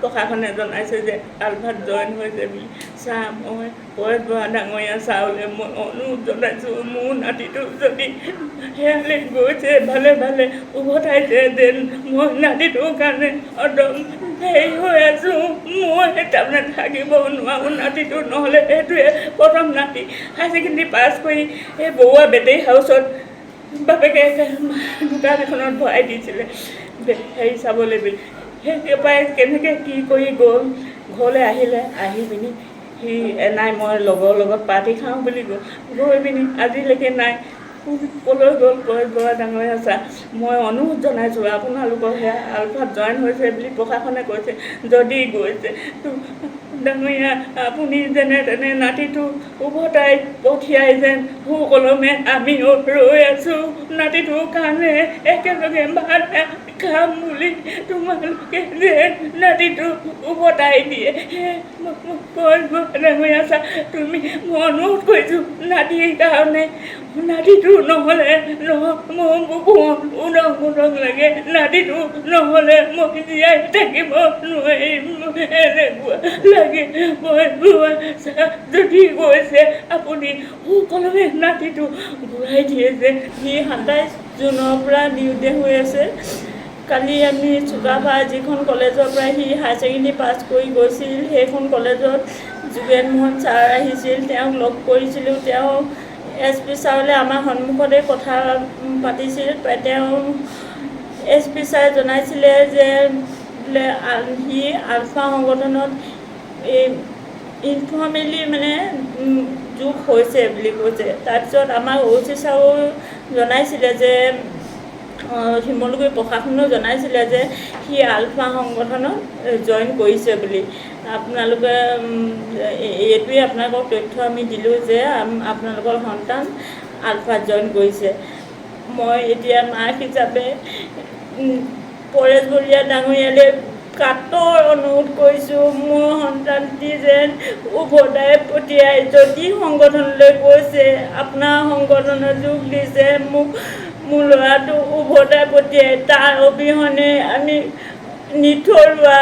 প্ৰশাসনে জনাইছে যে আলফাত জইন হৈছে বুলি। চাহ মই পৰেশ বৰা ডাঙৰীয়া চাউলে মই অনুৰোধ জনাইছোঁ, মোৰ নাতিটো যদি সেয়ালৈ গৈছে ভালে ভালে উভতাইছে যেন মই নাতিটোৰ কাৰণে একদম হেৰি হৈ আছোঁ। মই তাৰমানে থাকিব নোৱাৰোঁ নাতিটো, নহ'লে সেইটোৱে প্ৰথম নাতি হায়াৰ ছেকেণ্ডেৰী পাছ কৰি এই বৰুৱা বেটেৰী হাউচত বাপেকে দোকান এখনত ভৰাই দিছিলে হেৰি চাবলৈ বুলি। সেইপাই কেনেকৈ কি কৰি গ'ল, ঘৰলৈ আহিলে, আহি পিনি সি নাই মই লগৰ লগত পাৰ্টি খাওঁ বুলি গৈ পিনি আজিলৈকে নাই। ক'লৈ গ'ল পৰেশ বৰা ডাঙৰীয়া ছাৰ, মই অনুৰোধ জনাইছোঁ আপোনালোকৰ সেয়া আলফাত জইন হৈছে বুলি প্ৰশাসনে কৈছে। যদি গৈছে ডাঙৰীয়া আপুনি যেনে তেনে নাতিটো উভতাই পঠিয়াই যেন সুকলমে আমিও ৰৈ আছোঁ নাতিটোৰ কাৰণে একেলগে ভাত খাম বুলি। তোমালোকে যে নাতিটো উভতাই দিয়ে পৰেশ বৰা ডাঙৰীয়া ছাৰ, তুমি মই অনুৰোধ কৰিছোঁ নাতিৰ কাৰণে। নাতিটো নহ'লে মোৰ বুকু উদং লাগে, নাতিটো নহ'লে মই জীয়াই থাকিব নোৱাৰিম এনেকুৱা লাগে। পৰেশ বৰা ছাৰ যদি গৈছে আপুনি সুকলমে নাতিটো ঘূৰাই দিয়ে যে। সি 27 জুনৰ পৰা নিৰুদ্দেশ হৈ আছে। কালি আমি চুকাফা যিখন কলেজৰ পৰা সি হায়াৰ ছেকেণ্ডেৰী পাছ কৰি গৈছিল, সেইখন কলেজত যোগেন মোহন ছাৰ আহিছিল, তেওঁক লগ কৰিছিলোঁ। তেওঁ SP ছাৰলৈ আমাৰ সন্মুখতে কথা পাতিছিল। তেওঁ SP ছাৰে জনাইছিলে যে বোলে সি আলফা সংগঠনত ইনফৰ্মেলি মানে যোগ হৈছে বুলি কৈছে। তাৰপিছত আমাৰ OC ছাৰেও জনাইছিলে যে শিমলুগুৰি প্ৰশাসনেও জনাইছিলে যে সি আলফা সংগঠনত জইন কৰিছে বুলি। আপোনালোকে এইটোৱে আপোনালোকক তথ্য আমি দিলোঁ যে আপোনালোকৰ সন্তান আলফাত জইন কৰিছে। মই এতিয়া মাক হিচাপে পৰেশ বৰা ডাঙৰীয়ালৈ কাতৰ অনুৰোধ কৰিছোঁ, মোৰ সন্তানটি যেন উভতাই পঠিয়াই, যদি সংগঠনলৈ গৈছে আপোনাৰ সংগঠনত যোগ দিছে, মোৰ ল'ৰাটো উভতাই পঠিয়াই। তাৰ অবিহনে আমি নিথৰুৱা